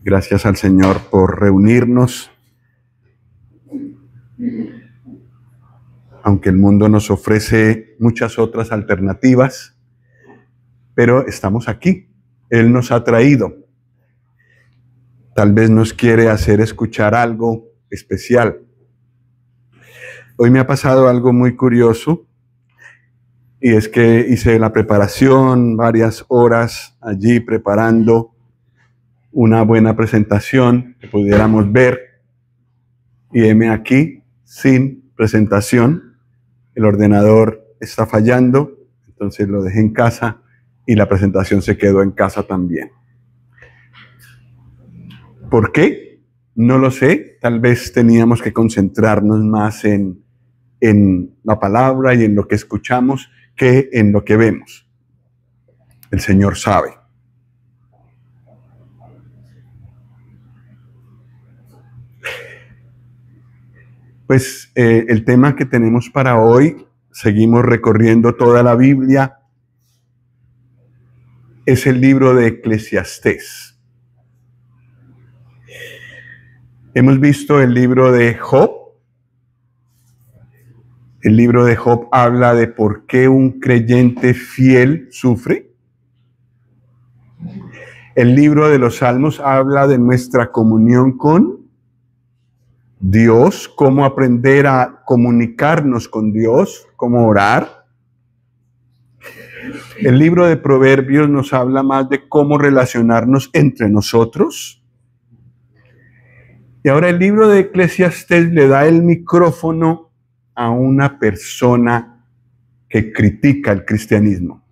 Gracias al Señor por reunirnos. Aunque el mundo nos ofrece muchas otras alternativas, pero estamos aquí. Él nos ha traído. Tal vez nos quiere hacer escuchar algo especial. Hoy me ha pasado algo muy curioso, y es que hice la preparación, varias horas allí preparando una buena presentación que pudiéramos ver, y heme aquí sin presentación. El ordenador está fallando, entonces lo dejé en casa y la presentación se quedó en casa también. ¿Por qué? No lo sé. Tal vez teníamos que concentrarnos más en la palabra y en lo que escuchamos que en lo que vemos. El Señor sabe. Pues el tema que tenemos para hoy, seguimos recorriendo toda la Biblia, es el libro de Eclesiastés. Hemos visto el libro de Job. El libro de Job habla de por qué un creyente fiel sufre. El libro de los Salmos habla de nuestra comunión con Dios, cómo aprender a comunicarnos con Dios, cómo orar. El libro de Proverbios nos habla más de cómo relacionarnos entre nosotros. Y ahora el libro de Eclesiastés le da el micrófono a una persona que critica el cristianismo.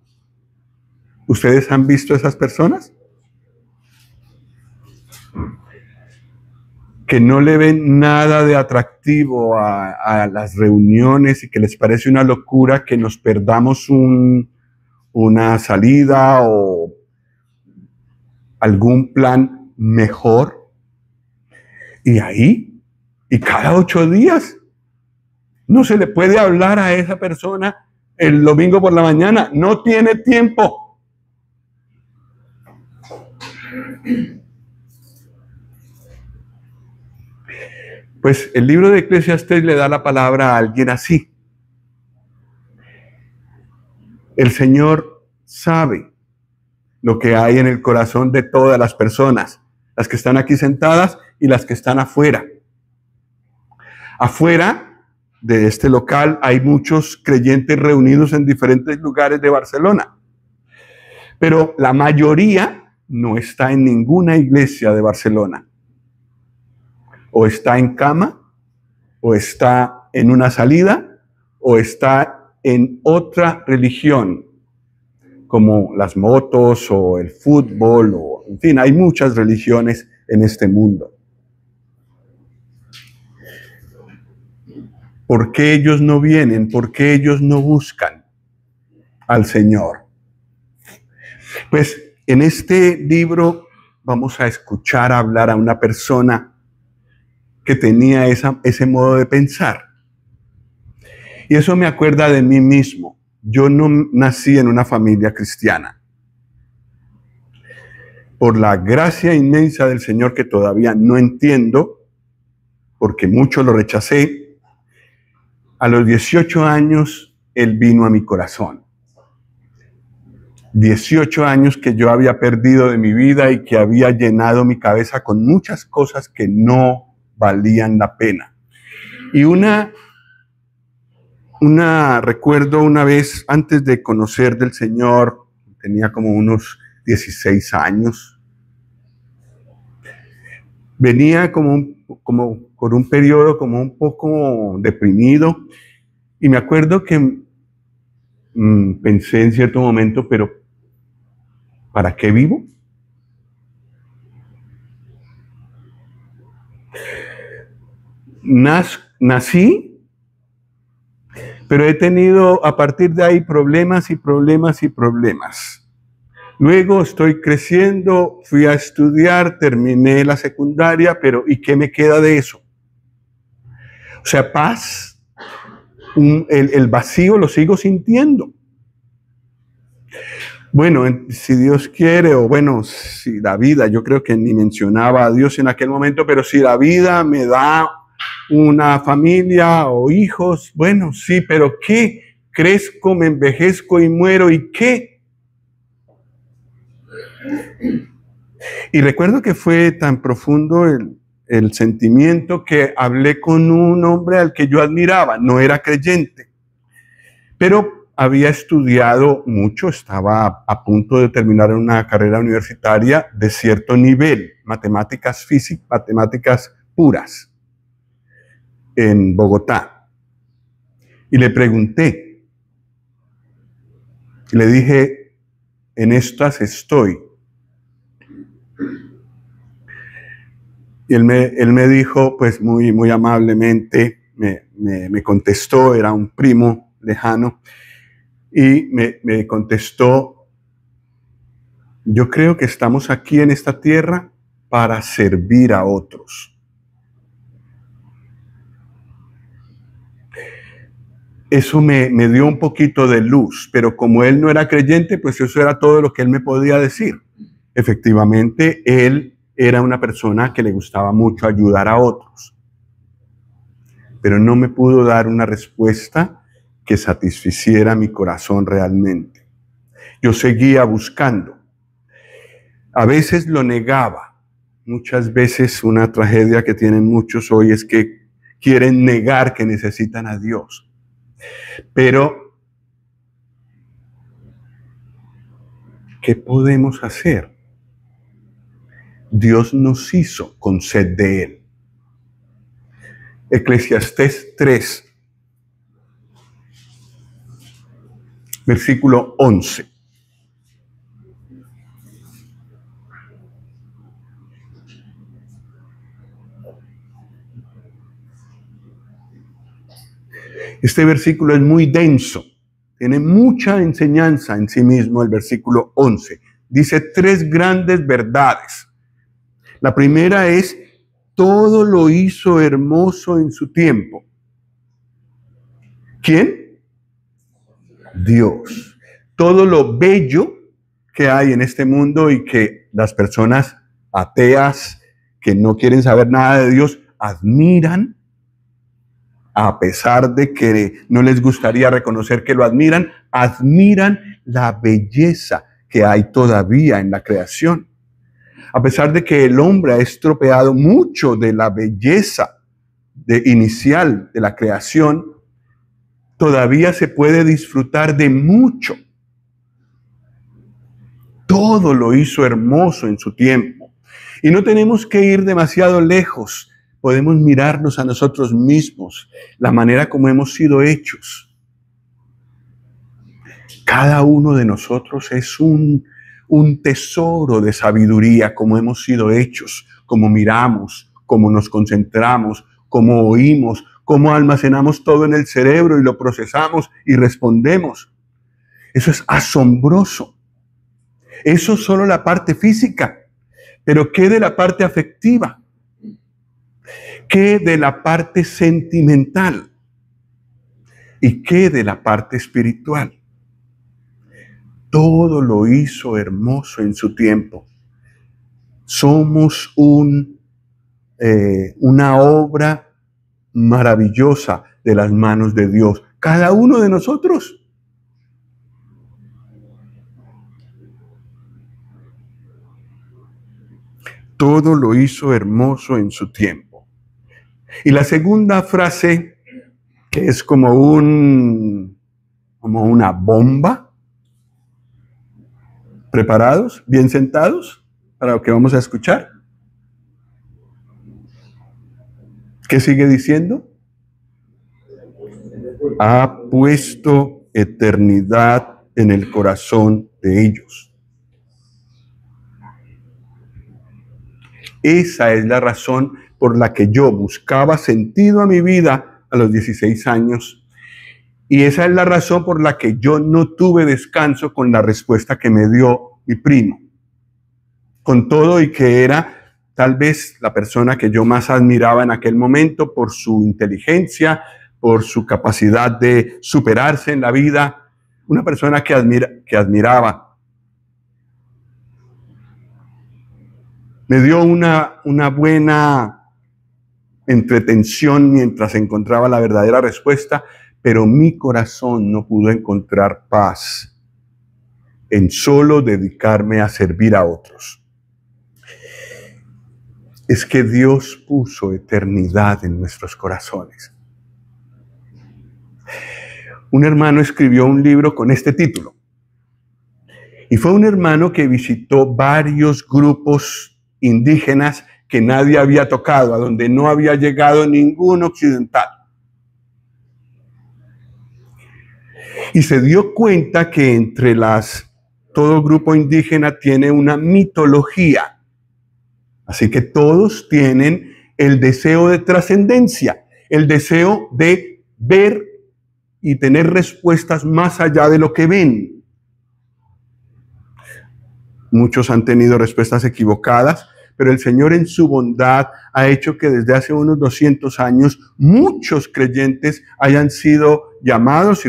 ¿Ustedes han visto esas personas? Que no le ven nada de atractivo a las reuniones y que les parece una locura que nos perdamos una salida o algún plan mejor. Y cada 8 días no se le puede hablar a esa persona el domingo por la mañana. No tiene tiempo. Pues el libro de Eclesiastés le da la palabra a alguien así. El Señor sabe lo que hay en el corazón de todas las personas, las que están aquí sentadas y las que están afuera. Afuera de este local hay muchos creyentes reunidos en diferentes lugares de Barcelona, pero la mayoría no está en ninguna iglesia de Barcelona. O está en cama, o está en una salida, o está en otra religión, como las motos o el fútbol, o en fin, hay muchas religiones en este mundo. ¿Por qué ellos no vienen? ¿Por qué ellos no buscan al Señor? Pues en este libro vamos a escuchar hablar a una persona que tenía ese modo de pensar. Y eso me acuerda de mí mismo. Yo no nací en una familia cristiana. Por la gracia inmensa del Señor que todavía no entiendo, porque mucho lo rechacé, a los 18 años Él vino a mi corazón. 18 años que yo había perdido de mi vida y que había llenado mi cabeza con muchas cosas que no valían la pena. Y recuerdo una vez, antes de conocer del Señor, tenía como unos 16 años, venía como por un periodo como un poco deprimido, y me acuerdo que pensé en cierto momento, pero ¿para qué vivo? Nací, pero he tenido a partir de ahí problemas y problemas y problemas. Luego estoy creciendo, fui a estudiar, terminé la secundaria, pero ¿y qué me queda de eso? O sea, paz, el vacío lo sigo sintiendo. Bueno, si Dios quiere, o bueno, si la vida, yo creo que ni mencionaba a Dios en aquel momento, pero si la vida me da una familia o hijos, bueno, sí, pero ¿qué? Crezco, me envejezco y muero, ¿y qué? Y recuerdo que fue tan profundo el sentimiento que hablé con un hombre al que yo admiraba, no era creyente, pero había estudiado mucho, estaba a punto de terminar una carrera universitaria de cierto nivel, matemáticas físicas, matemáticas puras, en Bogotá. Y le pregunté, le dije, en estas estoy. Y él me dijo, pues muy amablemente, me contestó, era un primo lejano, y me contestó, yo creo que estamos aquí en esta tierra para servir a otros. Eso me dio un poquito de luz, pero como él no era creyente, pues eso era todo lo que él me podía decir. Efectivamente, él era una persona que le gustaba mucho ayudar a otros, pero no me pudo dar una respuesta que satisficiera mi corazón realmente. Yo seguía buscando. A veces lo negaba. Muchas veces una tragedia que tienen muchos hoy es que quieren negar que necesitan a Dios. Pero, ¿qué podemos hacer? Dios nos hizo con sed de Él. Eclesiastés 3, versículo 11. Este versículo es muy denso, tiene mucha enseñanza en sí mismo el versículo 11. Dice 3 grandes verdades. La primera es, todo lo hizo hermoso en su tiempo. ¿Quién? Dios. Todo lo bello que hay en este mundo y que las personas ateas que no quieren saber nada de Dios admiran, a pesar de que no les gustaría reconocer que lo admiran, admiran la belleza que hay todavía en la creación. A pesar de que el hombre ha estropeado mucho de la belleza inicial de la creación, todavía se puede disfrutar de mucho. Todo lo hizo hermoso en su tiempo. Y no tenemos que ir demasiado lejos. Podemos mirarnos a nosotros mismos, la manera como hemos sido hechos. Cada uno de nosotros es un tesoro de sabiduría, como hemos sido hechos, como miramos, como nos concentramos, como oímos, como almacenamos todo en el cerebro y lo procesamos y respondemos. Eso es asombroso. Eso es solo la parte física. Pero ¿qué de la parte afectiva? ¿Qué de la parte sentimental? ¿Y qué de la parte espiritual? Todo lo hizo hermoso en su tiempo. Somos una obra maravillosa de las manos de Dios. Cada uno de nosotros. Todo lo hizo hermoso en su tiempo. Y la segunda frase, que es como una bomba. ¿Preparados? ¿Bien sentados para lo que vamos a escuchar? ¿Qué sigue diciendo? Ha puesto eternidad en el corazón de ellos. Esa es la razón por la que yo buscaba sentido a mi vida a los 16 años. Y esa es la razón por la que yo no tuve descanso con la respuesta que me dio mi primo. Con todo y que era tal vez la persona que yo más admiraba en aquel momento por su inteligencia, por su capacidad de superarse en la vida, una persona que admiraba. Me dio una buena entretención mientras encontraba la verdadera respuesta, pero mi corazón no pudo encontrar paz en solo dedicarme a servir a otros. Es que Dios puso eternidad en nuestros corazones. Un hermano escribió un libro con este título. Y fue un hermano que visitó varios grupos indígenas que nadie había tocado, a donde no había llegado ningún occidental. Y se dio cuenta que todo grupo indígena tiene una mitología. Así que todos tienen el deseo de trascendencia, el deseo de ver y tener respuestas más allá de lo que ven. Muchos han tenido respuestas equivocadas, pero el Señor en su bondad ha hecho que desde hace unos 200 años muchos creyentes hayan sido llamados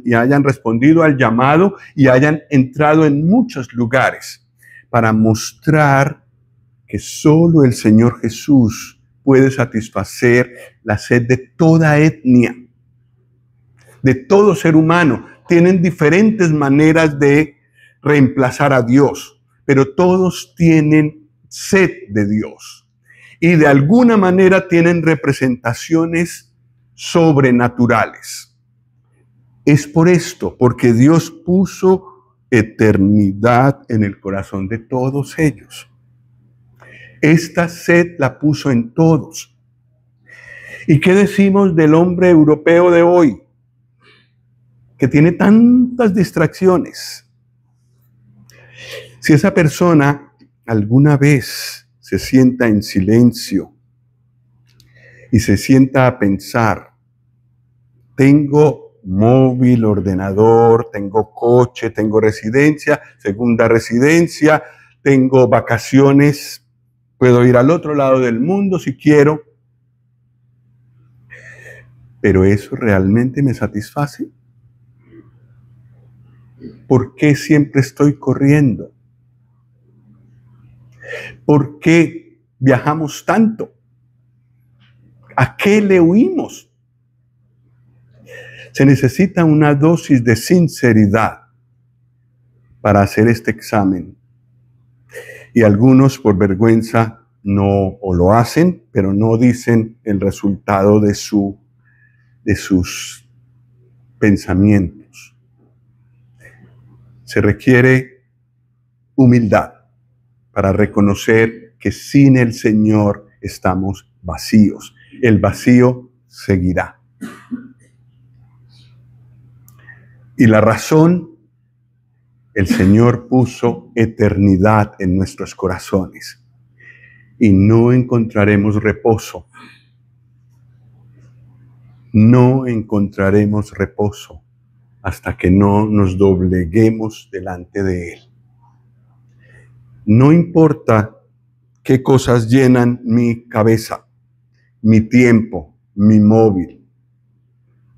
y hayan respondido al llamado y hayan entrado en muchos lugares para mostrar que solo el Señor Jesús puede satisfacer la sed de toda etnia, de todo ser humano. Tienen diferentes maneras de reemplazar a Dios, pero todos tienen sed de Dios y de alguna manera tienen representaciones sobrenaturales. Es por esto, porque Dios puso eternidad en el corazón de todos ellos. Esta sed la puso en todos. ¿Y qué decimos del hombre europeo de hoy, que tiene tantas distracciones? Si esa persona alguna vez se sienta en silencio y se sienta a pensar, tengo móvil, ordenador, tengo coche, tengo residencia, segunda residencia, tengo vacaciones, puedo ir al otro lado del mundo si quiero, pero ¿eso realmente me satisface? ¿Por qué siempre estoy corriendo? ¿Por qué viajamos tanto? ¿A qué le huimos? Se necesita una dosis de sinceridad para hacer este examen. Y algunos por vergüenza no o lo hacen, pero no dicen el resultado de sus pensamientos. Se requiere humildad para reconocer que sin el Señor estamos vacíos. El vacío seguirá. Y la razón, el Señor puso eternidad en nuestros corazones. Y no encontraremos reposo. No encontraremos reposo hasta que no nos dobleguemos delante de Él. No importa qué cosas llenan mi cabeza, mi tiempo, mi móvil,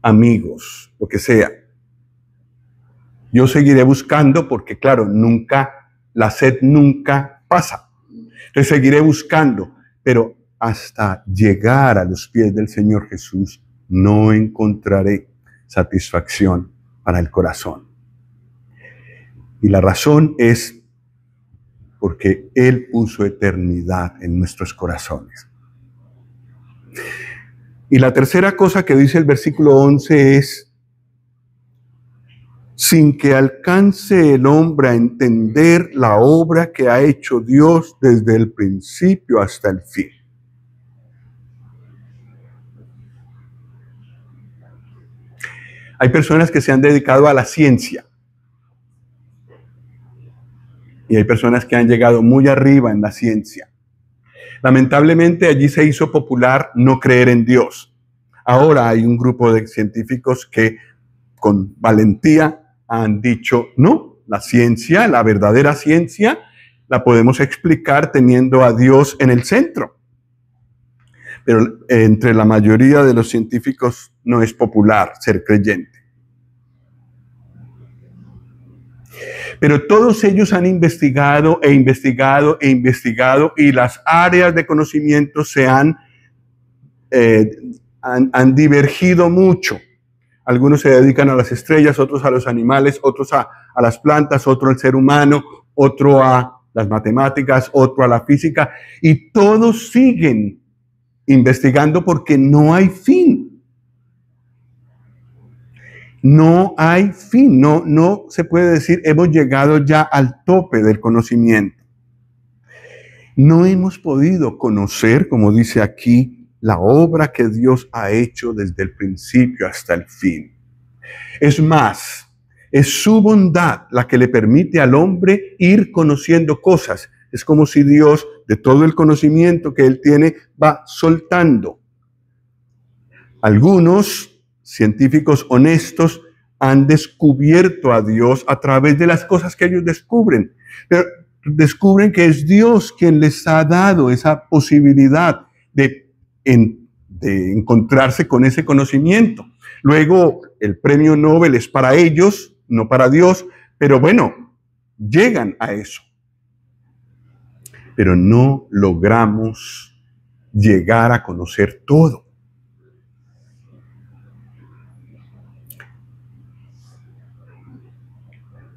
amigos, lo que sea. Yo seguiré buscando porque, claro, la sed nunca pasa. Entonces seguiré buscando, pero hasta llegar a los pies del Señor Jesús no encontraré satisfacción para el corazón. Y la razón es porque Él puso eternidad en nuestros corazones. Y la tercera cosa que dice el versículo 11 es, sin que alcance el hombre a entender la obra que ha hecho Dios desde el principio hasta el fin. Hay personas que se han dedicado a la ciencia. Y hay personas que han llegado muy arriba en la ciencia. Lamentablemente allí se hizo popular no creer en Dios. Ahora hay un grupo de científicos que con valentía han dicho, no, la ciencia, la verdadera ciencia, la podemos explicar teniendo a Dios en el centro. Pero entre la mayoría de los científicos no es popular ser creyente. Pero todos ellos han investigado e investigado e investigado, y las áreas de conocimiento se han divergido mucho. Algunos se dedican a las estrellas, otros a los animales, otros a las plantas, otro al ser humano, otro a las matemáticas, otro a la física, y todos siguen investigando porque no hay fin. No hay fin, no se puede decir hemos llegado ya al tope del conocimiento. No hemos podido conocer, como dice aquí, la obra que Dios ha hecho desde el principio hasta el fin. Es más, es su bondad la que le permite al hombre ir conociendo cosas. Es como si Dios, de todo el conocimiento que Él tiene, va soltando. Algunos científicos honestos han descubierto a Dios a través de las cosas que ellos descubren. Pero descubren que es Dios quien les ha dado esa posibilidad de encontrarse con ese conocimiento. Luego, el premio Nobel es para ellos, no para Dios, pero bueno, llegan a eso. Pero no logramos llegar a conocer todo.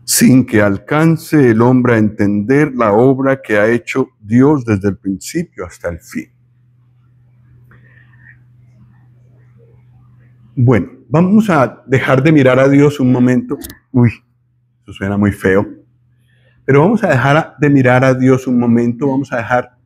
Sin que alcance el hombre a entender la obra que ha hecho Dios desde el principio hasta el fin. Bueno, vamos a dejar de mirar a Dios un momento. Uy, eso suena muy feo. Pero vamos a dejar de mirar a Dios un momento, vamos a dejar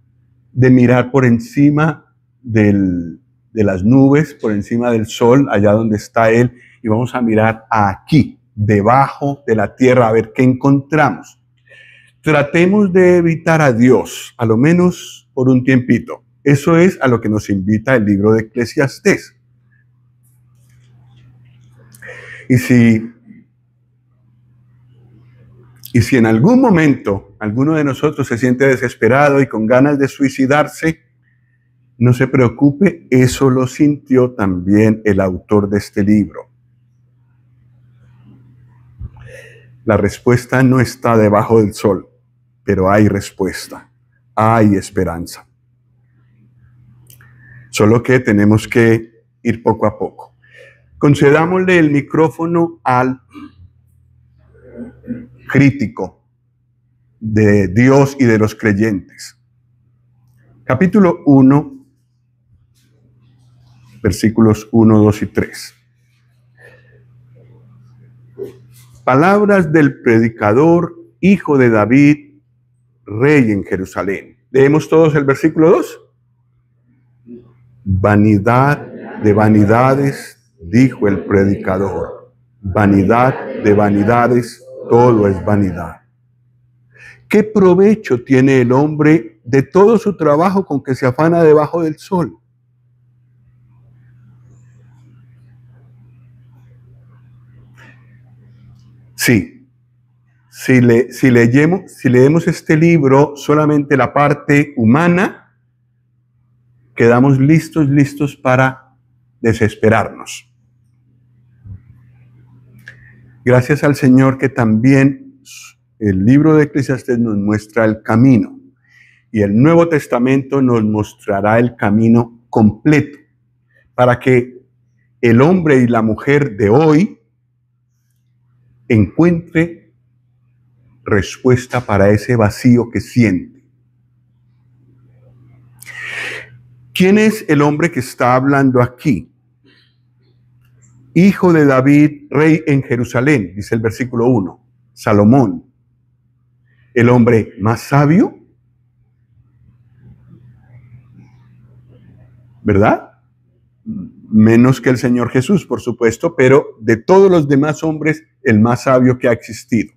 de mirar por encima de las nubes, por encima del sol, allá donde está Él, y vamos a mirar aquí, debajo de la tierra, a ver qué encontramos. Tratemos de evitar a Dios, a lo menos por un tiempito. Eso es a lo que nos invita el libro de Eclesiastés. Y si en algún momento alguno de nosotros se siente desesperado y con ganas de suicidarse, no se preocupe, eso lo sintió también el autor de este libro. La respuesta no está debajo del sol, pero hay respuesta, hay esperanza. Solo que tenemos que ir poco a poco. Concedámosle el micrófono al crítico de Dios y de los creyentes. Capítulo 1, versículos 1, 2 y 3. Palabras del predicador, hijo de David, rey en Jerusalén. ¿Leemos todos el versículo 2? Vanidad de vanidades, dijo el predicador. Vanidad de vanidades, todo es vanidad. ¿Qué provecho tiene el hombre de todo su trabajo con que se afana debajo del sol? Sí, si leemos este libro solamente la parte humana, quedamos listos para desesperarnos. Gracias al Señor que también el libro de Eclesiastés nos muestra el camino, y el Nuevo Testamento nos mostrará el camino completo para que el hombre y la mujer de hoy encuentre respuesta para ese vacío que siente. ¿Quién es el hombre que está hablando aquí? Hijo de David, rey en Jerusalén, dice el versículo 1. Salomón, el hombre más sabio, ¿verdad? Menos que el Señor Jesús, por supuesto, pero de todos los demás hombres, el más sabio que ha existido.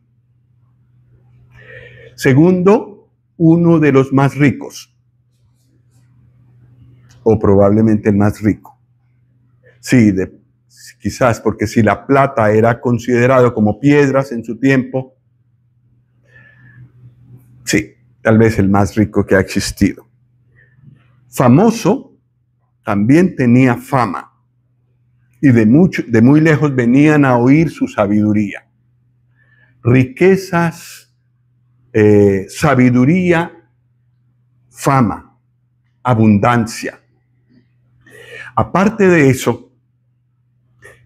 Segundo, uno de los más ricos, o probablemente el más rico. Sí, quizás porque si la plata era considerado como piedras en su tiempo, sí, tal vez el más rico que ha existido. Famoso, también tenía fama, y de muy lejos venían a oír su sabiduría. riquezas, sabiduría, fama, abundancia. Aparte de eso,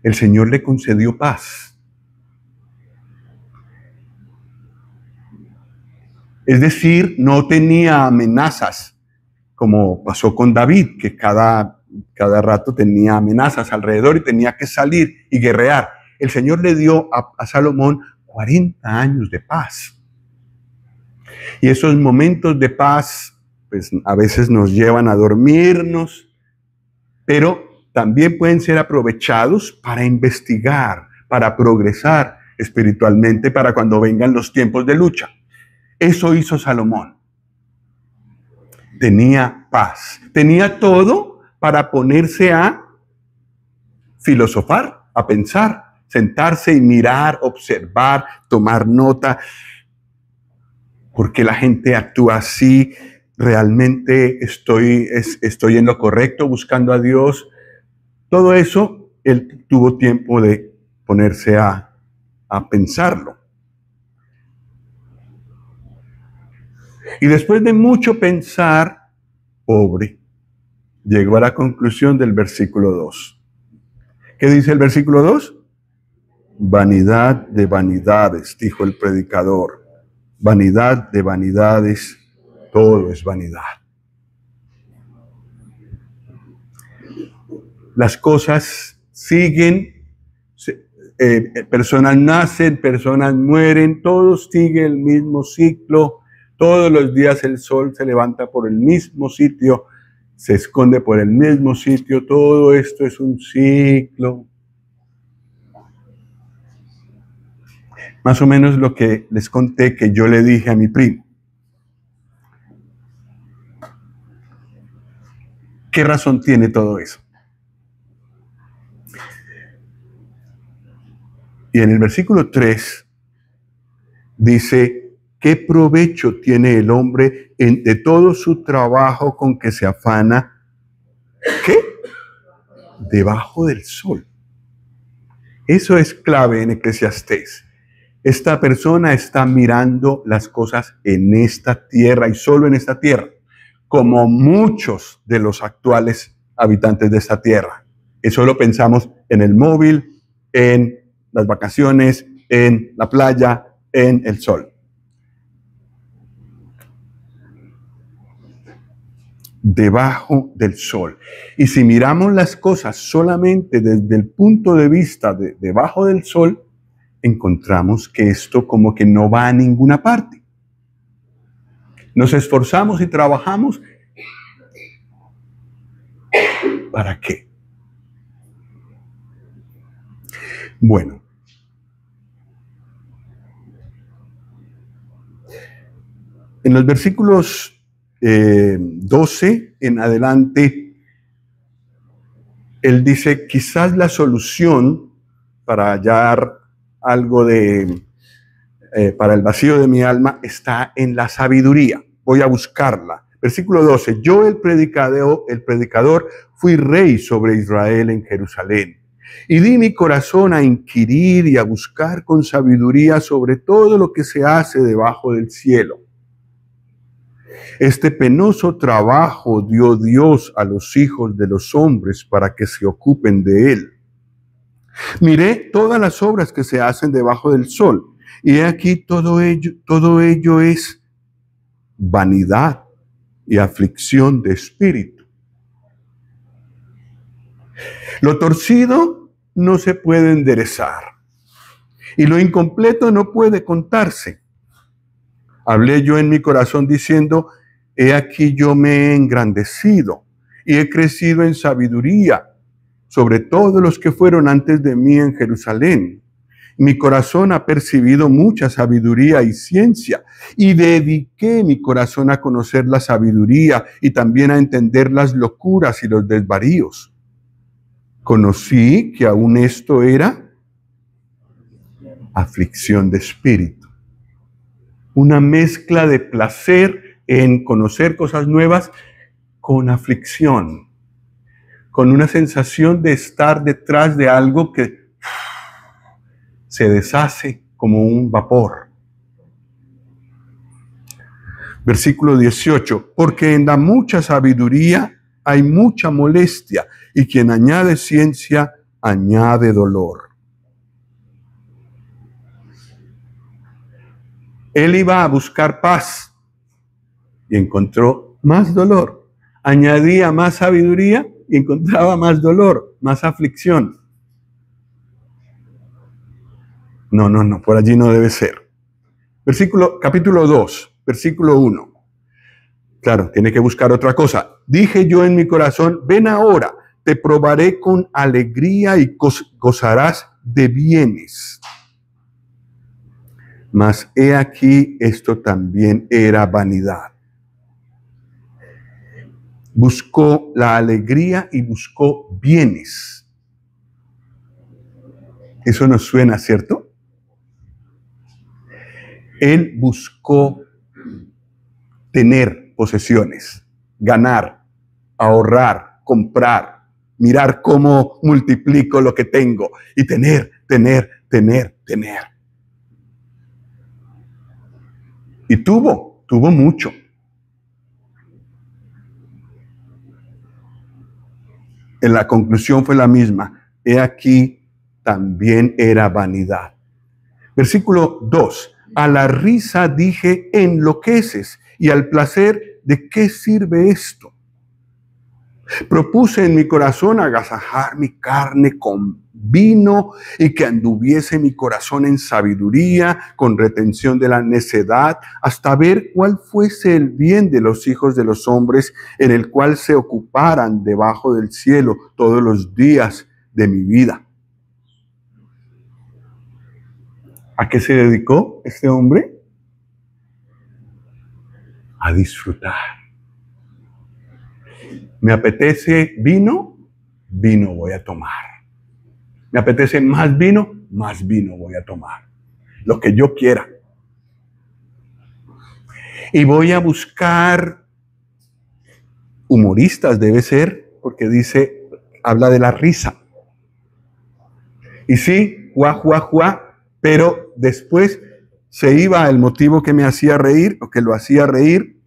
el Señor le concedió paz. Es decir, no tenía amenazas, como pasó con David, que cada rato tenía amenazas alrededor y tenía que salir y guerrear. El Señor le dio a Salomón 40 años de paz. Y esos momentos de paz, pues a veces nos llevan a dormirnos, pero también pueden ser aprovechados para investigar, para progresar espiritualmente, para cuando vengan los tiempos de lucha. Eso hizo Salomón. Tenía paz, tenía todo para ponerse a filosofar, a pensar, sentarse y mirar, observar, tomar nota. ¿Por qué la gente actúa así? ¿Realmente estoy en lo correcto buscando a Dios? Todo eso, él tuvo tiempo de ponerse a pensarlo. Y después de mucho pensar, pobre, llegó a la conclusión del versículo 2. ¿Qué dice el versículo 2? Vanidad de vanidades, dijo el predicador. Vanidad de vanidades, todo es vanidad. Las cosas siguen, personas nacen, personas mueren, todo sigue el mismo ciclo. Todos los días el sol se levanta por el mismo sitio, se esconde por el mismo sitio. Todo esto es un ciclo. Más o menos lo que les conté que yo le dije a mi primo. ¿Qué razón tiene todo eso? Y en el versículo 3 dice, ¿qué provecho tiene el hombre de todo su trabajo con que se afana? ¿Qué? Debajo del sol. Eso es clave en Eclesiastés. Esta persona está mirando las cosas en esta tierra y solo en esta tierra, como muchos de los actuales habitantes de esta tierra. Y solo pensamos en el móvil, en las vacaciones, en la playa, en el sol. Debajo del sol. Y si miramos las cosas solamente desde el punto de vista de debajo del sol, encontramos que esto como que no va a ninguna parte. Nos esforzamos y trabajamos. ¿Para qué? Bueno. En los versículos 12 en adelante, él dice, quizás la solución para hallar algo para el vacío de mi alma está en la sabiduría. Voy a buscarla. Versículo 12, yo el predicador fui rey sobre Israel en Jerusalén. Y di mi corazón a inquirir y a buscar con sabiduría sobre todo lo que se hace debajo del cielo. Este penoso trabajo dio Dios a los hijos de los hombres para que se ocupen de él. Miré todas las obras que se hacen debajo del sol, y he aquí todo ello es vanidad y aflicción de espíritu. Lo torcido no se puede enderezar, y lo incompleto no puede contarse. Hablé yo en mi corazón diciendo, he aquí yo me he engrandecido y he crecido en sabiduría sobre todos los que fueron antes de mí en Jerusalén. Mi corazón ha percibido mucha sabiduría y ciencia, y dediqué mi corazón a conocer la sabiduría y también a entender las locuras y los desvaríos. Conocí que aún esto era aflicción de espíritu. Una mezcla de placer en conocer cosas nuevas con aflicción, con una sensación de estar detrás de algo que se deshace como un vapor. Versículo 18, porque en la mucha sabiduría hay mucha molestia, y quien añade ciencia, añade dolor. Él iba a buscar paz y encontró más dolor. Añadía más sabiduría y encontraba más dolor, más aflicción. No, por allí no debe ser. Capítulo 2, versículo 1. Claro, tiene que buscar otra cosa. Dije yo en mi corazón, ven ahora, te probaré con alegría y gozarás de bienes. Mas he aquí, esto también era vanidad. Buscó la alegría y buscó bienes. Eso nos suena, ¿cierto? Él buscó tener posesiones, ganar, ahorrar, comprar, mirar cómo multiplico lo que tengo y tener. Y tuvo mucho. En la conclusión fue la misma. He aquí, también era vanidad. Versículo 2. A la risa dije, enloqueces, y al placer, ¿de qué sirve esto? Propuse en mi corazón agasajar mi carne con vino y que anduviese mi corazón en sabiduría, con retención de la necedad, hasta ver cuál fuese el bien de los hijos de los hombres, en el cual se ocuparan debajo del cielo todos los días de mi vida. ¿A qué se dedicó este hombre? A disfrutar. Me apetece vino, vino voy a tomar. Me apetece más vino voy a tomar. Lo que yo quiera. Y voy a buscar humoristas, debe ser, porque habla de la risa. Y sí, juá, pero después se iba el motivo que me hacía reír, o que lo hacía reír.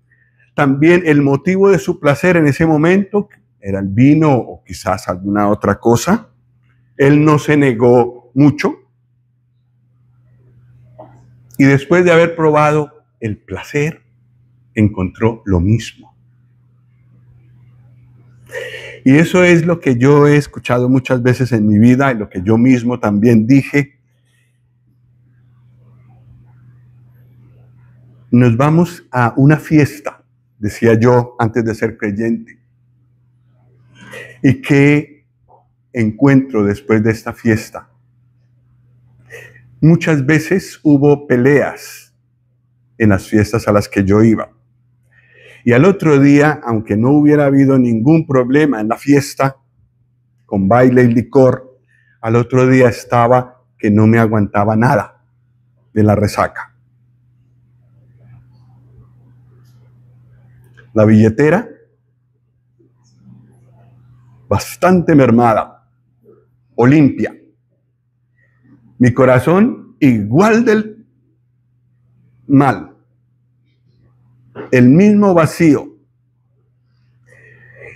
También el motivo de su placer en ese momento era el vino o quizás alguna otra cosa. Él no se negó mucho. Y después de haber probado el placer, encontró lo mismo. Y eso es lo que yo he escuchado muchas veces en mi vida y lo que yo mismo también dije. Nos vamos a una fiesta, decía yo antes de ser creyente. ¿Y qué encuentro después de esta fiesta? Muchas veces hubo peleas en las fiestas a las que yo iba. Y al otro día, aunque no hubiera habido ningún problema en la fiesta, con baile y licor, al otro día estaba que no me aguantaba nada de la resaca. La billetera, bastante mermada o limpia. Mi corazón igual del mal. El mismo vacío.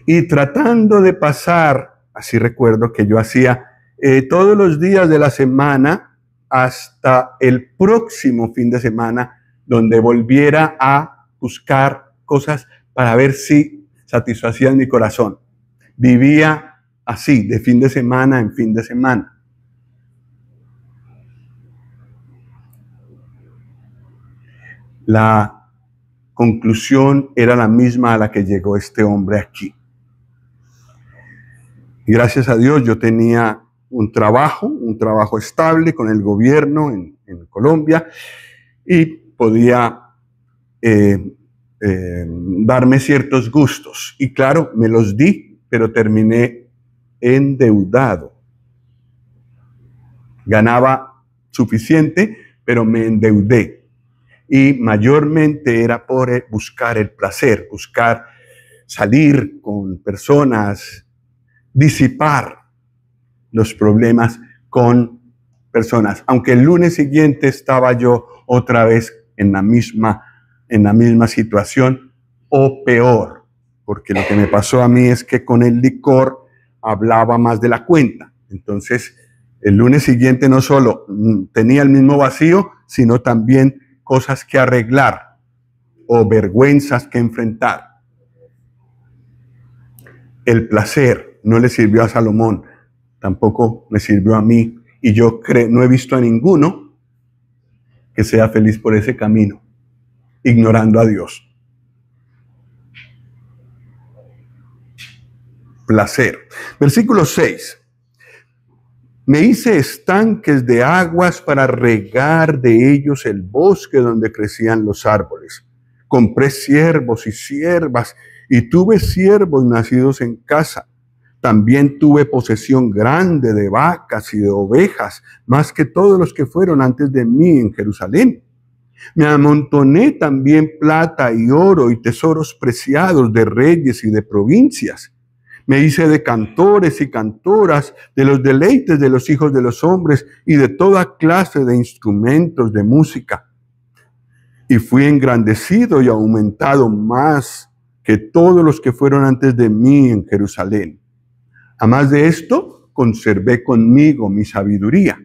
Y tratando de pasar, así recuerdo que yo hacía todos los días de la semana hasta el próximo fin de semana, donde volviera a buscar cosas para ver si satisfacían mi corazón. Vivía así, de fin de semana en fin de semana. La conclusión era la misma a la que llegó este hombre aquí. Y gracias a Dios yo tenía un trabajo estable con el gobierno en Colombia y podía darme ciertos gustos. Y claro, me los di, pero terminé endeudado. Ganaba suficiente, pero me endeudé. Y mayormente era por buscar el placer, buscar salir con personas, disipar los problemas con personas, aunque el lunes siguiente estaba yo otra vez en la misma situación o peor, porque lo que me pasó a mí es que con el licor hablaba más de la cuenta. Entonces, el lunes siguiente no solo tenía el mismo vacío, sino también cosas que arreglar o vergüenzas que enfrentar. El placer no le sirvió a Salomón, tampoco me sirvió a mí, y yo no he visto a ninguno que sea feliz por ese camino, ignorando a Dios. Placer. Versículo 6. Me hice estanques de aguas para regar de ellos el bosque donde crecían los árboles. Compré siervos y siervas y tuve siervos nacidos en casa. También tuve posesión grande de vacas y de ovejas, más que todos los que fueron antes de mí en Jerusalén. Me amontoné también plata y oro y tesoros preciados de reyes y de provincias. Me hice de cantores y cantoras, de los deleites de los hijos de los hombres y de toda clase de instrumentos de música. Y fui engrandecido y aumentado más que todos los que fueron antes de mí en Jerusalén. Además de esto, conservé conmigo mi sabiduría.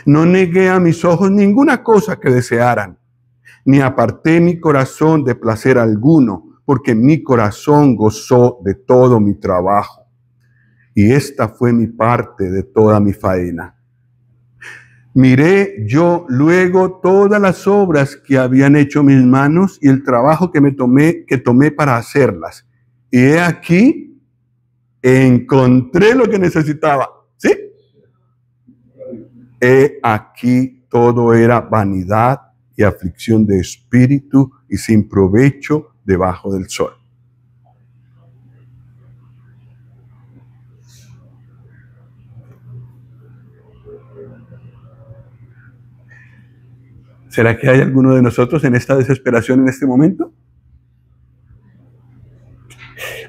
No negué a mis ojos ninguna cosa que desearan, ni aparté mi corazón de placer alguno, porque mi corazón gozó de todo mi trabajo. Y esta fue mi parte de toda mi faena. Miré yo luego todas las obras que habían hecho mis manos y el trabajo que tomé para hacerlas. Y he aquí, encontré lo que necesitaba. ¿Sí? He aquí, todo era vanidad y aflicción de espíritu y sin provecho debajo del sol. ¿Será que hay alguno de nosotros en esta desesperación en este momento?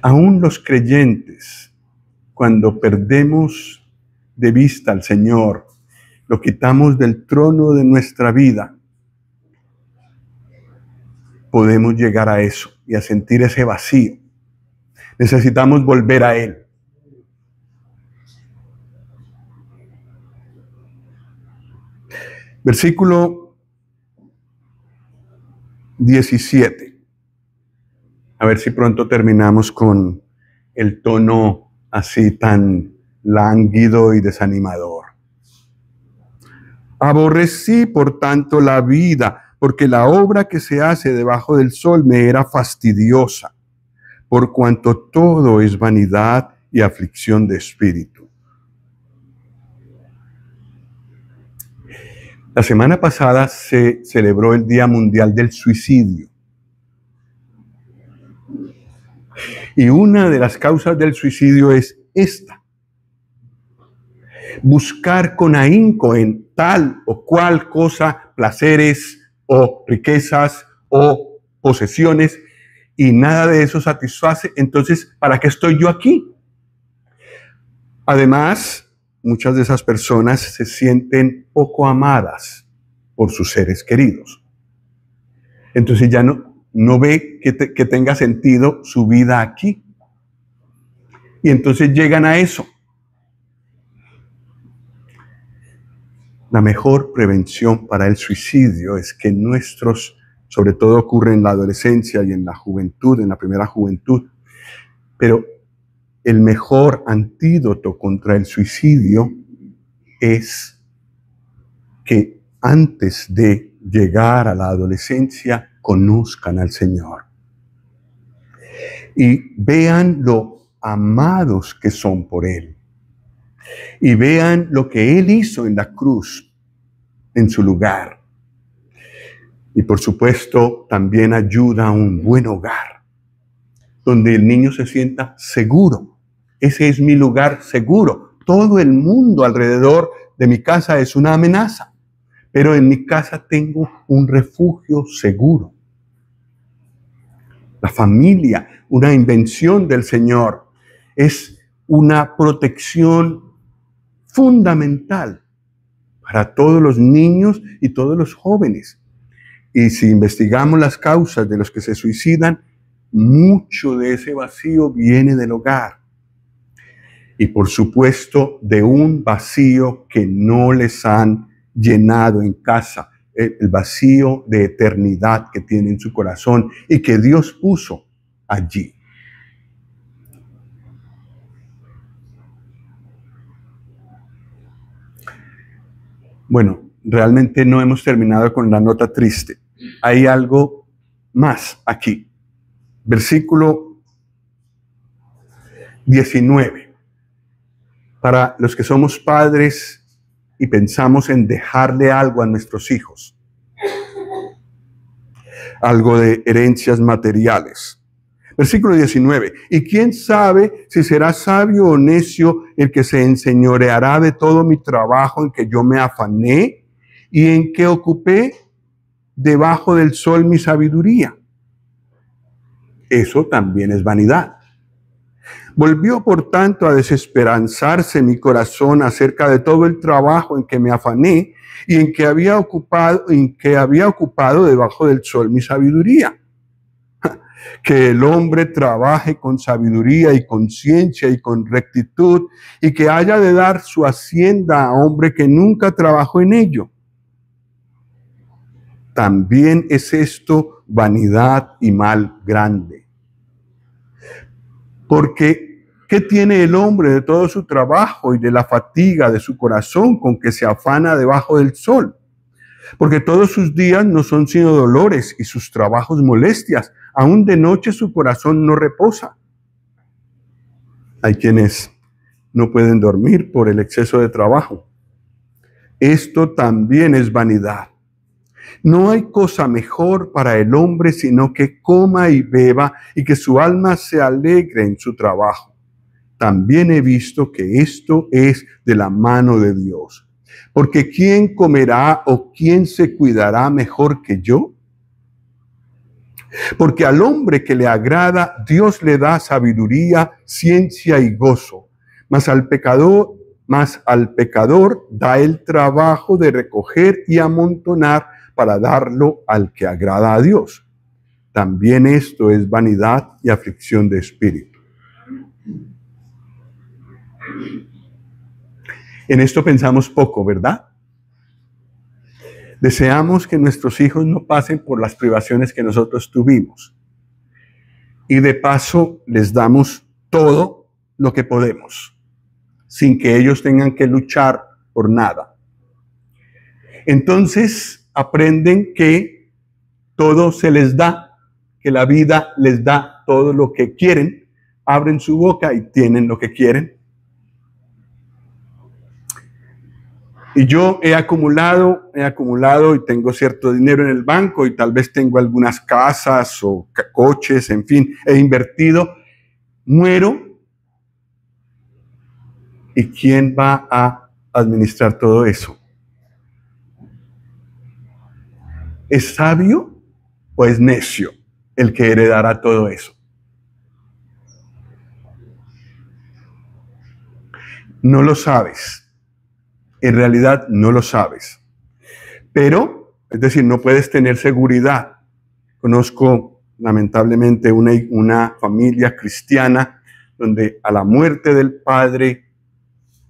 Aún los creyentes, cuando perdemos de vista al Señor, lo quitamos del trono de nuestra vida, podemos llegar a eso y a sentir ese vacío. Necesitamos volver a Él. Versículo 17. A ver si pronto terminamos con el tono así tan lánguido y desanimador. Aborrecí, por tanto, la vida, porque la obra que se hace debajo del sol me era fastidiosa, por cuanto todo es vanidad y aflicción de espíritu. La semana pasada se celebró el Día Mundial del Suicidio. Y una de las causas del suicidio es esta: buscar con ahínco en tal o cual cosa placeres o riquezas o posesiones, y nada de eso satisface. Entonces, ¿para qué estoy yo aquí? Además, muchas de esas personas se sienten poco amadas por sus seres queridos. Entonces ya no ve que tenga sentido su vida aquí. Y entonces llegan a eso. La mejor prevención para el suicidio es que sobre todo ocurre en la adolescencia y en la juventud, en la primera juventud, pero el mejor antídoto contra el suicidio es que antes de llegar a la adolescencia conozcan al Señor y vean lo amados que son por Él y vean lo que Él hizo en la cruz en su lugar. Y por supuesto también ayuda a un buen hogar donde el niño se sienta seguro. Ese es mi lugar seguro. Todo el mundo alrededor de mi casa es una amenaza, pero en mi casa tengo un refugio seguro. La familia, una invención del Señor, es una protección fundamental para todos los niños y todos los jóvenes. Y si investigamos las causas de los que se suicidan, mucho de ese vacío viene del hogar. Y por supuesto, de un vacío que no les han llenado en casa, el vacío de eternidad que tiene en su corazón y que Dios puso allí. Bueno, realmente no hemos terminado con la nota triste. Hay algo más aquí. Versículo 19. Para los que somos padres y pensamos en dejarle algo a nuestros hijos, algo de herencias materiales. Versículo 19. ¿Y quién sabe si será sabio o necio el que se enseñoreará de todo mi trabajo en que yo me afané y en que ocupé debajo del sol mi sabiduría? Eso también es vanidad. Volvió, por tanto, a desesperanzarse mi corazón acerca de todo el trabajo en que me afané y en que había ocupado debajo del sol mi sabiduría. Que el hombre trabaje con sabiduría y con ciencia y con rectitud, y que haya de dar su hacienda a hombre que nunca trabajó en ello. También es esto vanidad y mal grande. Porque, ¿qué tiene el hombre de todo su trabajo y de la fatiga de su corazón con que se afana debajo del sol? Porque todos sus días no son sino dolores y sus trabajos molestias. Aún de noche su corazón no reposa. Hay quienes no pueden dormir por el exceso de trabajo. Esto también es vanidad. No hay cosa mejor para el hombre sino que coma y beba y que su alma se alegre en su trabajo. También he visto que esto es de la mano de Dios. Porque ¿quién comerá o quién se cuidará mejor que yo? Porque al hombre que le agrada, Dios le da sabiduría, ciencia y gozo. Mas al pecador da el trabajo de recoger y amontonar para darlo al que agrada a Dios. También esto es vanidad y aflicción de espíritu. En esto pensamos poco, ¿verdad? Deseamos que nuestros hijos no pasen por las privaciones que nosotros tuvimos. Y de paso les damos todo lo que podemos, sin que ellos tengan que luchar por nada. Entonces aprenden que todo se les da, que la vida les da todo lo que quieren, abren su boca y tienen lo que quieren. Y yo he acumulado y tengo cierto dinero en el banco y tal vez tengo algunas casas o coches, en fin, he invertido. Muero. ¿Y quién va a administrar todo eso? ¿Es sabio o es necio el que heredará todo eso? No lo sabes. En realidad no lo sabes. Pero, es decir, no puedes tener seguridad. Conozco lamentablemente una familia cristiana donde a la muerte del padre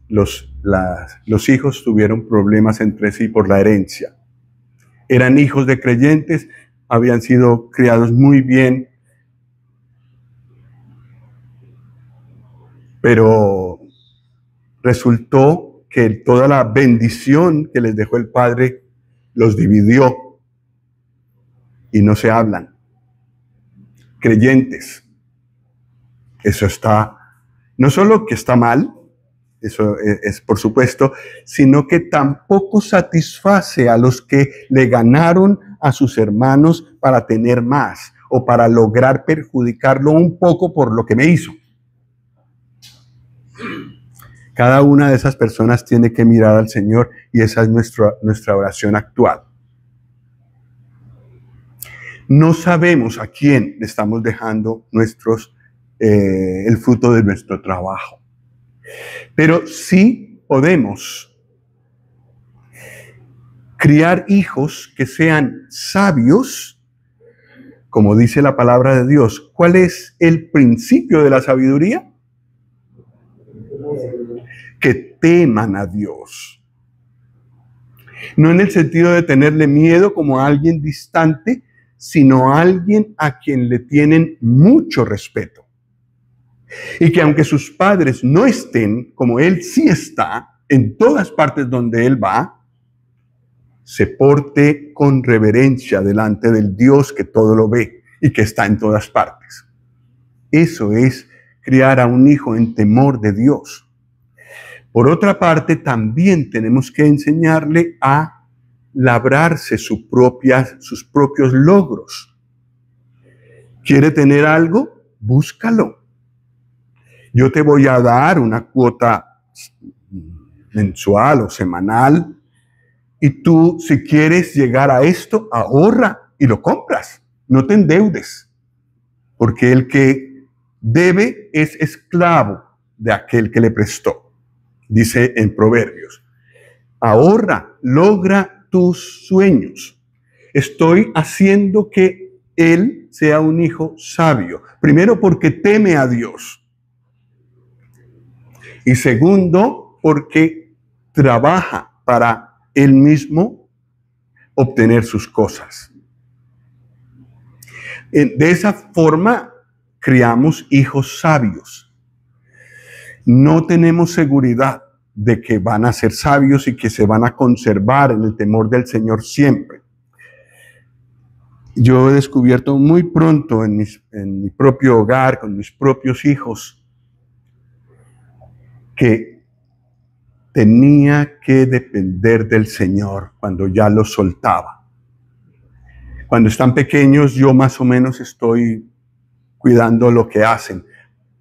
los hijos tuvieron problemas entre sí por la herencia. Eran hijos de creyentes, habían sido criados muy bien, pero resultó que toda la bendición que les dejó el padre los dividió y no se hablan. Creyentes. Eso está, no solo que está mal, eso es por supuesto, sino que tampoco satisface a los que le ganaron a sus hermanos para tener más o para lograr perjudicarlo un poco por lo que me hizo. Cada una de esas personas tiene que mirar al Señor y esa es nuestra oración actual. No sabemos a quién le estamos dejando el fruto de nuestro trabajo. Pero sí podemos criar hijos que sean sabios, como dice la palabra de Dios. ¿Cuál es el principio de la sabiduría? Que teman a Dios. No en el sentido de tenerle miedo como a alguien distante, sino a alguien a quien le tienen mucho respeto. Y que aunque sus padres no estén, como él sí está, en todas partes donde él va, se porte con reverencia delante del Dios que todo lo ve y que está en todas partes. Eso es criar a un hijo en temor de Dios. Por otra parte, también tenemos que enseñarle a labrarse sus propios logros. ¿Quiere tener algo? Búscalo. Yo te voy a dar una cuota mensual o semanal y tú, si quieres llegar a esto, ahorra y lo compras. No te endeudes, porque el que debe es esclavo de aquel que le prestó. Dice en Proverbios, ahorra, logra tus sueños. Estoy haciendo que él sea un hijo sabio. Primero, porque teme a Dios. Y segundo, porque trabaja para él mismo obtener sus cosas. De esa forma, criamos hijos sabios. No tenemos seguridad de que van a ser sabios y que se van a conservar en el temor del Señor siempre. Yo he descubierto muy pronto en mi propio hogar, con mis propios hijos, que tenía que depender del Señor cuando ya los soltaba. Cuando están pequeños, yo más o menos estoy cuidando lo que hacen.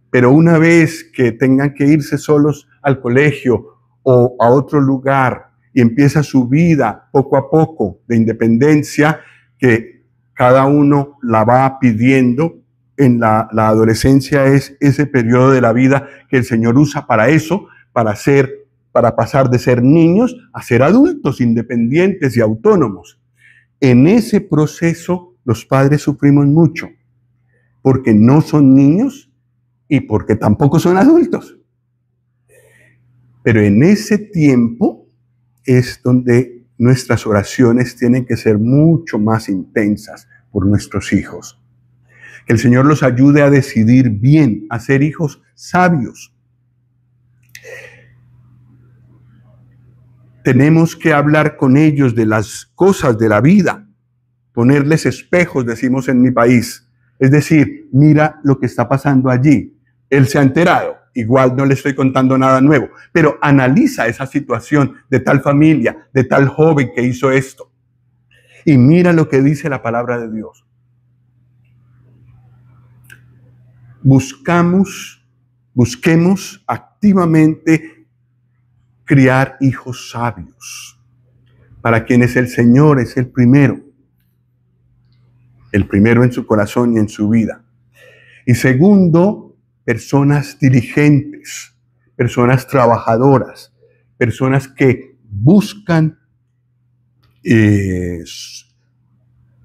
Pero una vez que tengan que irse solos al colegio o a otro lugar y empieza su vida poco a poco de independencia, que cada uno la va pidiendo, en la adolescencia es ese periodo de la vida que el Señor usa para eso, para pasar de ser niños a ser adultos independientes y autónomos. En ese proceso los padres sufrimos mucho, porque no son niños y porque tampoco son adultos. Pero en ese tiempo es donde nuestras oraciones tienen que ser mucho más intensas por nuestros hijos. Que el Señor los ayude a decidir bien, a ser hijos sabios. Tenemos que hablar con ellos de las cosas de la vida, ponerles espejos, decimos en mi país. Es decir, mira lo que está pasando allí. Él se ha enterado, igual no le estoy contando nada nuevo, pero analiza esa situación de tal familia, de tal joven que hizo esto. Y mira lo que dice la palabra de Dios. Busquemos activamente criar hijos sabios, para quienes el Señor es el primero en su corazón y en su vida. Y segundo, personas diligentes, personas trabajadoras, personas que buscan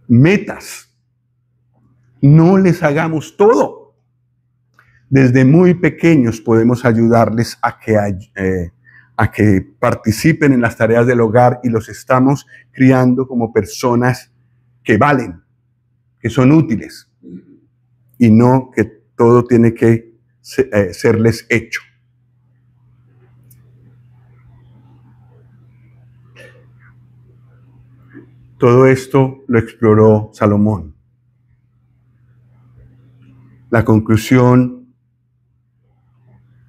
metas. No les hagamos todo. Desde muy pequeños podemos ayudarles a que participen en las tareas del hogar y los estamos criando como personas que valen, que son útiles y no que todo tiene que serles hecho. Todo esto lo exploró Salomón. La conclusión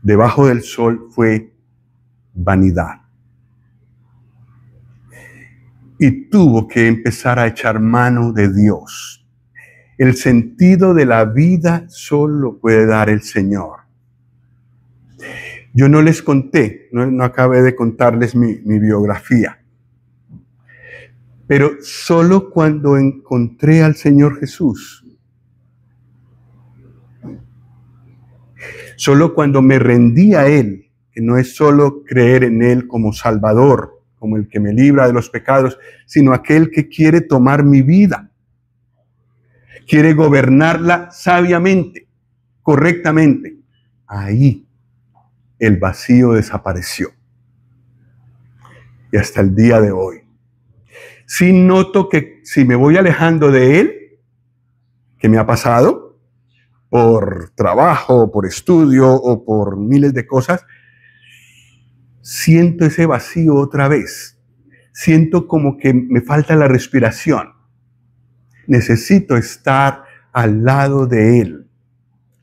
debajo del sol fue vanidad. Y tuvo que empezar a echar mano de Dios. El sentido de la vida solo lo puede dar el Señor. Yo no les conté, no acabé de contarles mi biografía. Pero solo cuando encontré al Señor Jesús, solo cuando me rendí a Él, que no es solo creer en Él como Salvador, como el que me libra de los pecados, sino aquel que quiere tomar mi vida, quiere gobernarla sabiamente, correctamente. Ahí el vacío desapareció. Y hasta el día de hoy, sí noto que si me voy alejando de Él, que me ha pasado por trabajo, por estudio o por miles de cosas, siento ese vacío otra vez. Siento como que me falta la respiración. Necesito estar al lado de Él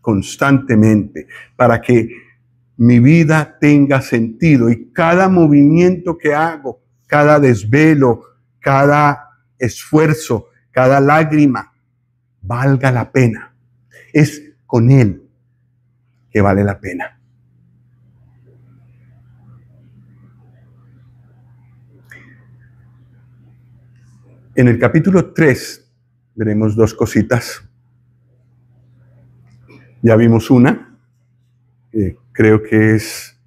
constantemente para que mi vida tenga sentido y cada movimiento que hago, cada desvelo, cada esfuerzo, cada lágrima, valga la pena. Es con Él que vale la pena. En el capítulo 3 veremos dos cositas. Ya vimos una, creo que es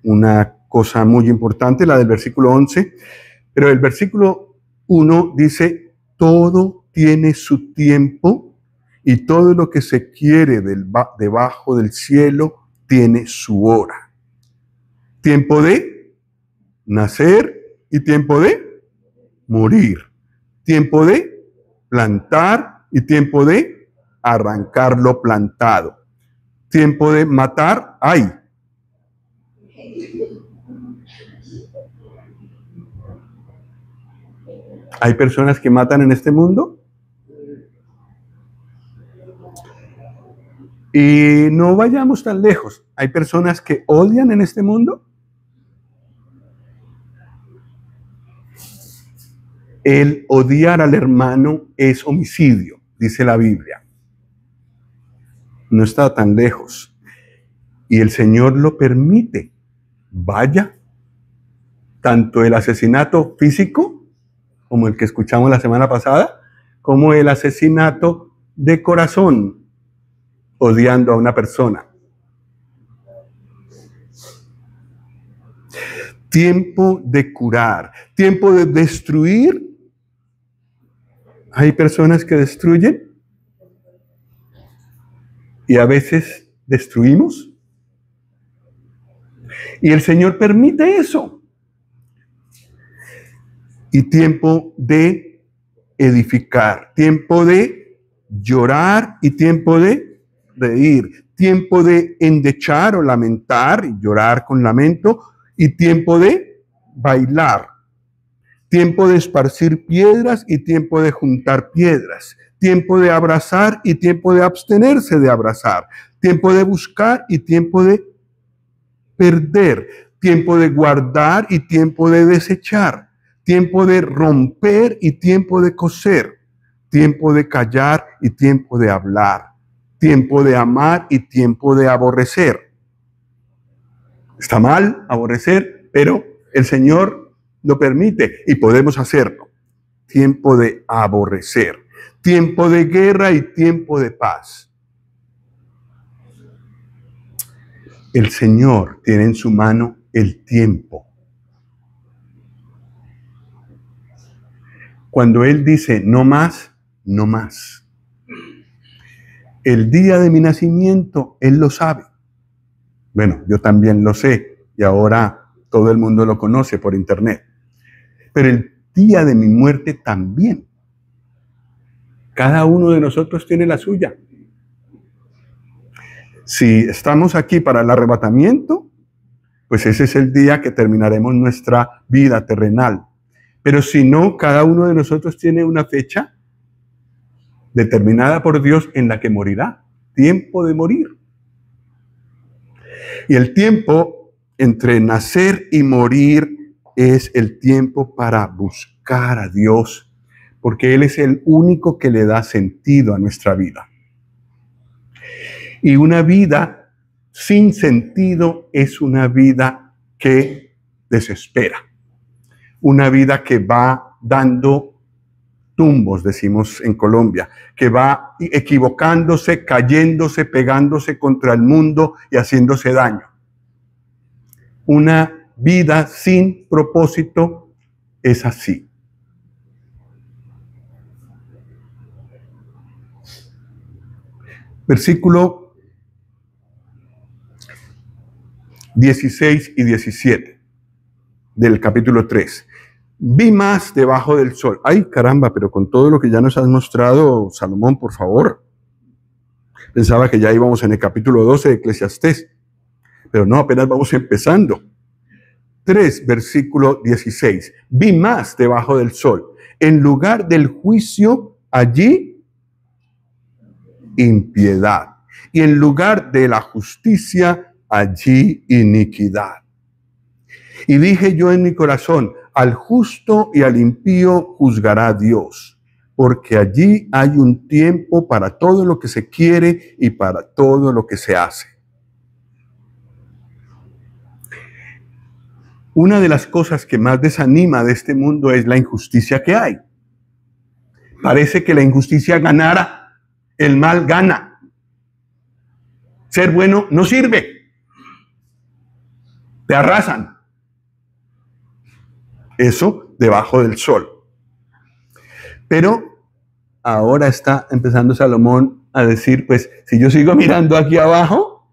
una cosa muy importante, la del versículo 11, pero el versículo 1 dice, todo tiene su tiempo y todo lo que se quiere debajo del cielo tiene su hora. Tiempo de nacer y tiempo de morir. Tiempo de plantar y tiempo de arrancar lo plantado. Tiempo de matar, hay. ¿Hay personas que matan en este mundo? Y no vayamos tan lejos. ¿Hay personas que odian en este mundo? El odiar al hermano es homicidio, dice la Biblia. No está tan lejos. Y el Señor lo permite. Vaya, tanto el asesinato físico, como el que escuchamos la semana pasada, como el asesinato de corazón, odiando a una persona. Tiempo de curar, tiempo de destruir. Hay personas que destruyen y a veces destruimos. Y el Señor permite eso. Y tiempo de edificar, tiempo de llorar y tiempo de reír, tiempo de endechar o lamentar y llorar con lamento y tiempo de bailar, tiempo de esparcir piedras y tiempo de juntar piedras, tiempo de abrazar y tiempo de abstenerse de abrazar, tiempo de buscar y tiempo de perder, tiempo de guardar y tiempo de desechar, tiempo de romper y tiempo de coser, tiempo de callar y tiempo de hablar, tiempo de amar y tiempo de aborrecer. Está mal aborrecer, pero el Señor lo permite y podemos hacerlo. Tiempo de aborrecer, tiempo de guerra y tiempo de paz. El Señor tiene en su mano el tiempo. Cuando Él dice no más, no más. El día de mi nacimiento, Él lo sabe. Bueno, yo también lo sé y ahora todo el mundo lo conoce por internet. Pero el día de mi muerte también. Cada uno de nosotros tiene la suya. Si estamos aquí para el arrebatamiento, pues ese es el día que terminaremos nuestra vida terrenal. Pero si no, cada uno de nosotros tiene una fecha determinada por Dios en la que morirá. Tiempo de morir. Y el tiempo entre nacer y morir es el tiempo para buscar a Dios, porque Él es el único que le da sentido a nuestra vida. Y una vida sin sentido es una vida que desespera. Una vida que va dando tumbos, decimos en Colombia, que va equivocándose, cayéndose, pegándose contra el mundo y haciéndose daño. Una vida sin propósito es así. Versículo 16 y 17 del capítulo 3. Vi más debajo del sol. Ay, caramba, pero con todo lo que ya nos has mostrado, Salomón, por favor. Pensaba que ya íbamos en el capítulo 12 de Eclesiastés, pero no, apenas vamos empezando. 3, versículo 16. Vi más debajo del sol. En lugar del juicio, allí, impiedad. Y en lugar de la justicia, allí, iniquidad. Y dije yo en mi corazón, al justo y al impío juzgará Dios, porque allí hay un tiempo para todo lo que se quiere y para todo lo que se hace. Una de las cosas que más desanima de este mundo es la injusticia que hay. Parece que la injusticia ganara, el mal gana. Ser bueno no sirve. Te arrasan. Eso debajo del sol. Pero ahora está empezando Salomón a decir, pues, si yo sigo mirando aquí abajo,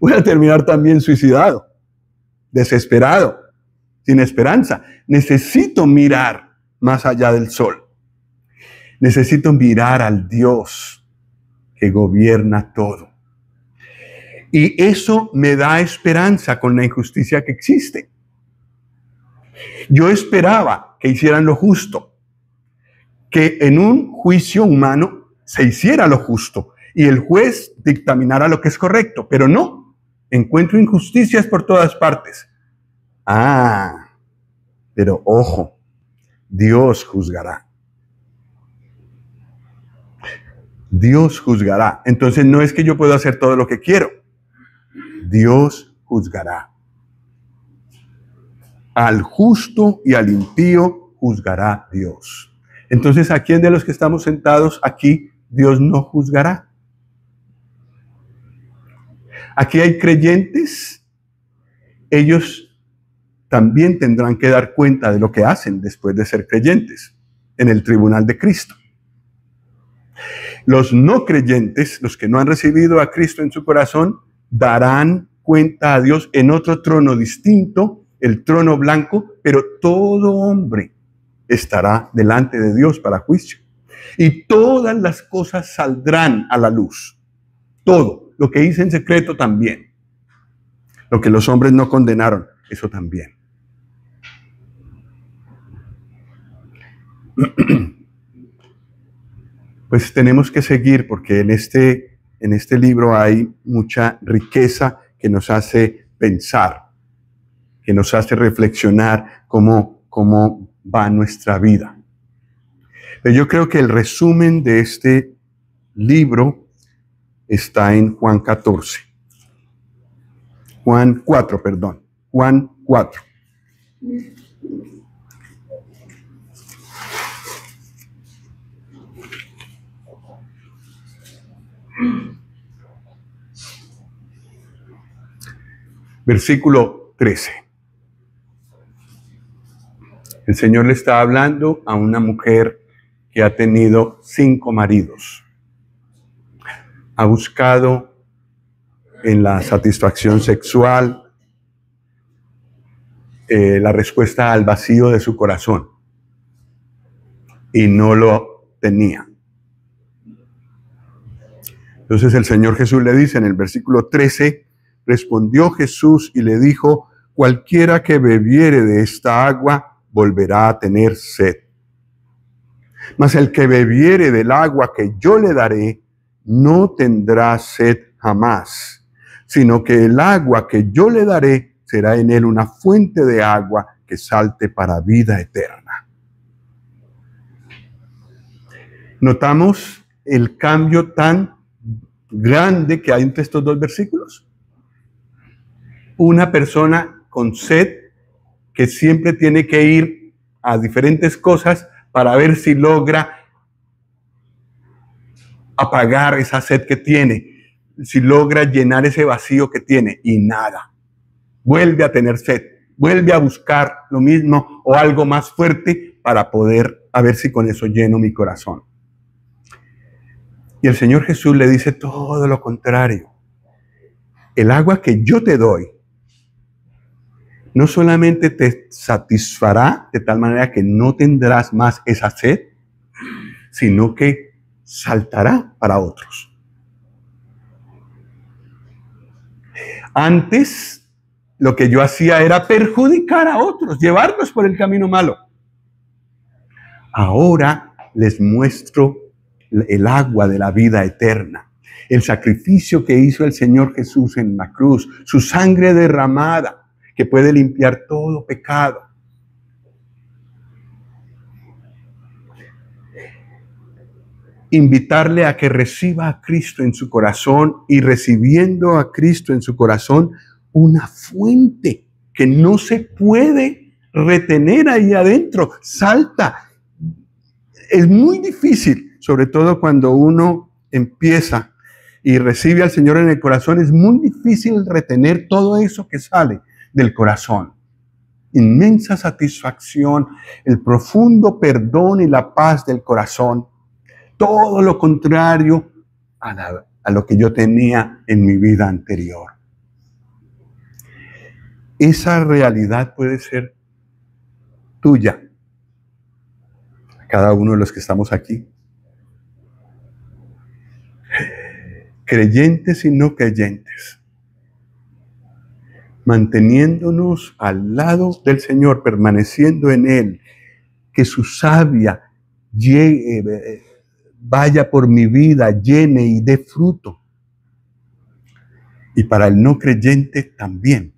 voy a terminar también suicidado, desesperado, sin esperanza. Necesito mirar más allá del sol. Necesito mirar al Dios que gobierna todo. Y eso me da esperanza con la injusticia que existe. Yo esperaba que hicieran lo justo, que en un juicio humano se hiciera lo justo y el juez dictaminara lo que es correcto, pero no, encuentro injusticias por todas partes. Pero ojo, Dios juzgará. Dios juzgará. Entonces no es que yo pueda hacer todo lo que quiero. Dios juzgará. Al justo y al impío juzgará Dios. Entonces, ¿a quién de los que estamos sentados aquí Dios no juzgará? Aquí hay creyentes. Ellos también tendrán que dar cuenta de lo que hacen después de ser creyentes en el tribunal de Cristo. Los no creyentes, los que no han recibido a Cristo en su corazón, darán cuenta a Dios en otro trono distinto, el trono blanco, pero todo hombre estará delante de Dios para juicio. Y todas las cosas saldrán a la luz. Todo, lo que hice en secreto también. Lo que los hombres no condenaron, eso también. Pues tenemos que seguir porque en este libro hay mucha riqueza que nos hace pensar, que nos hace reflexionar cómo va nuestra vida. Pero yo creo que el resumen de este libro está en Juan 14. Juan 4, perdón. Juan 4. Versículo 13. El Señor le está hablando a una mujer que ha tenido 5 maridos. Ha buscado en la satisfacción sexual la respuesta al vacío de su corazón y no lo tenía. Entonces el Señor Jesús le dice en el versículo 13, respondió Jesús y le dijo, cualquiera que bebiere de esta agua volverá a tener sed. Mas el que bebiere del agua que yo le daré, no tendrá sed jamás, sino que el agua que yo le daré será en él una fuente de agua que salte para vida eterna. ¿Notamos el cambio tan grande que hay entre estos dos versículos? Una persona con sed que siempre tiene que ir a diferentes cosas para ver si logra apagar esa sed que tiene, si logra llenar ese vacío que tiene, y nada. vuelve a tener sed, vuelve a buscar lo mismo o algo más fuerte para poder, a ver si con eso lleno mi corazón. Y el Señor Jesús le dice todo lo contrario. El agua que yo te doy no solamente te satisfará de tal manera que no tendrás más esa sed, sino que saltará para otros. Antes, lo que yo hacía era perjudicar a otros, llevarlos por el camino malo. Ahora les muestro el agua de la vida eterna, el sacrificio que hizo el Señor Jesús en la cruz, su sangre derramada, que puede limpiar todo pecado. Invitarle a que reciba a Cristo en su corazón y recibiendo a Cristo en su corazón, una fuente que no se puede retener ahí adentro, salta. Es muy difícil, sobre todo cuando uno empieza y recibe al Señor en el corazón, es muy difícil retener todo eso que sale del corazón. Inmensa satisfacción, el profundo perdón y la paz del corazón. Todo lo contrario a lo que yo tenía en mi vida anterior. Esa realidad puede ser tuya, cada uno de los que estamos aquí. Creyentes y no creyentes. Manteniéndonos al lado del Señor, permaneciendo en Él, que su savia vaya por mi vida, llene y dé fruto. Y para el no creyente también.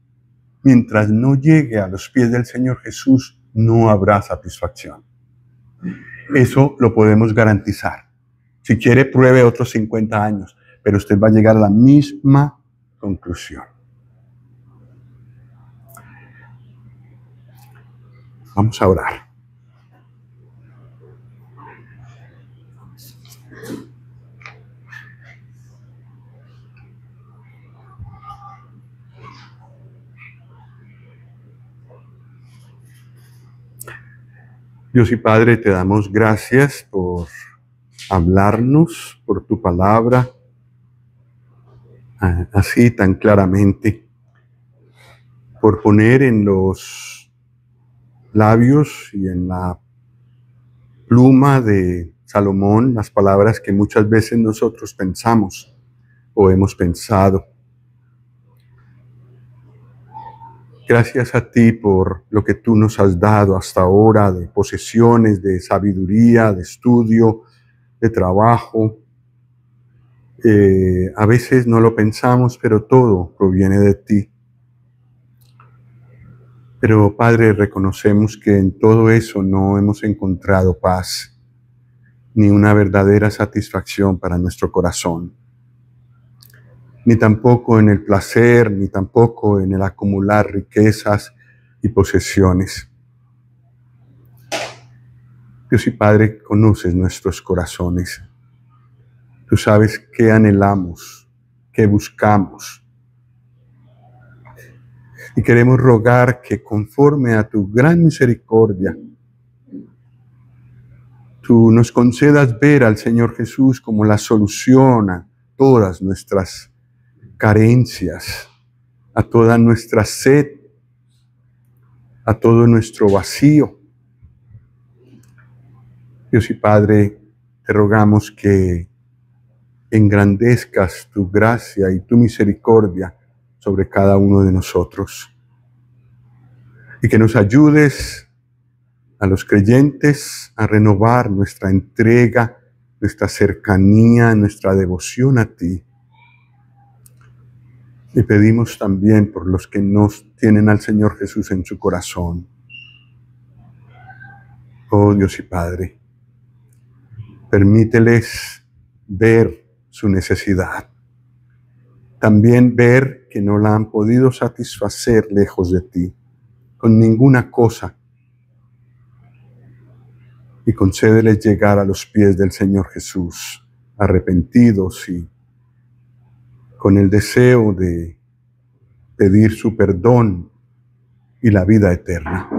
Mientras no llegue a los pies del Señor Jesús, no habrá satisfacción. Eso lo podemos garantizar. Si quiere, pruebe otros 50 años, pero usted va a llegar a la misma conclusión. Vamos a orar. Dios y Padre, te damos gracias por hablarnos, por tu palabra, así tan claramente, por poner en los labios y en la pluma de Salomón las palabras que muchas veces nosotros pensamos o hemos pensado. Gracias a ti por lo que tú nos has dado hasta ahora de posesiones, de sabiduría, de estudio, de trabajo. A veces no lo pensamos, pero todo proviene de ti. Pero, Padre, reconocemos que en todo eso no hemos encontrado paz, ni una verdadera satisfacción para nuestro corazón. Ni tampoco en el placer, ni tampoco en el acumular riquezas y posesiones. Dios y Padre, conoces nuestros corazones. Tú sabes qué anhelamos, qué buscamos. Y queremos rogar que conforme a tu gran misericordia, tú nos concedas ver al Señor Jesús como la solución a todas nuestras carencias, a toda nuestra sed, a todo nuestro vacío. Dios y Padre, te rogamos que engrandezcas tu gracia y tu misericordia sobre cada uno de nosotros. Y que nos ayudes a los creyentes a renovar nuestra entrega, nuestra cercanía, nuestra devoción a ti. Y pedimos también por los que no tienen al Señor Jesús en su corazón. Oh Dios y Padre, permíteles ver su necesidad. También ver que no la han podido satisfacer lejos de ti, con ninguna cosa. Y concédeles llegar a los pies del Señor Jesús, arrepentidos y con el deseo de pedir su perdón y la vida eterna.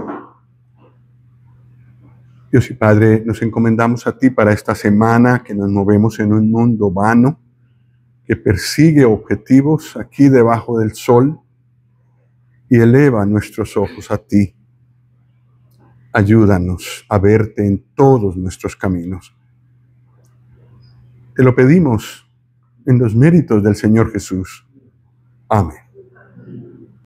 Dios y Padre, nos encomendamos a ti para esta semana que nos movemos en un mundo vano, que persigue objetivos aquí debajo del sol y eleva nuestros ojos a ti. Ayúdanos a verte en todos nuestros caminos. Te lo pedimos en los méritos del Señor Jesús. Amén.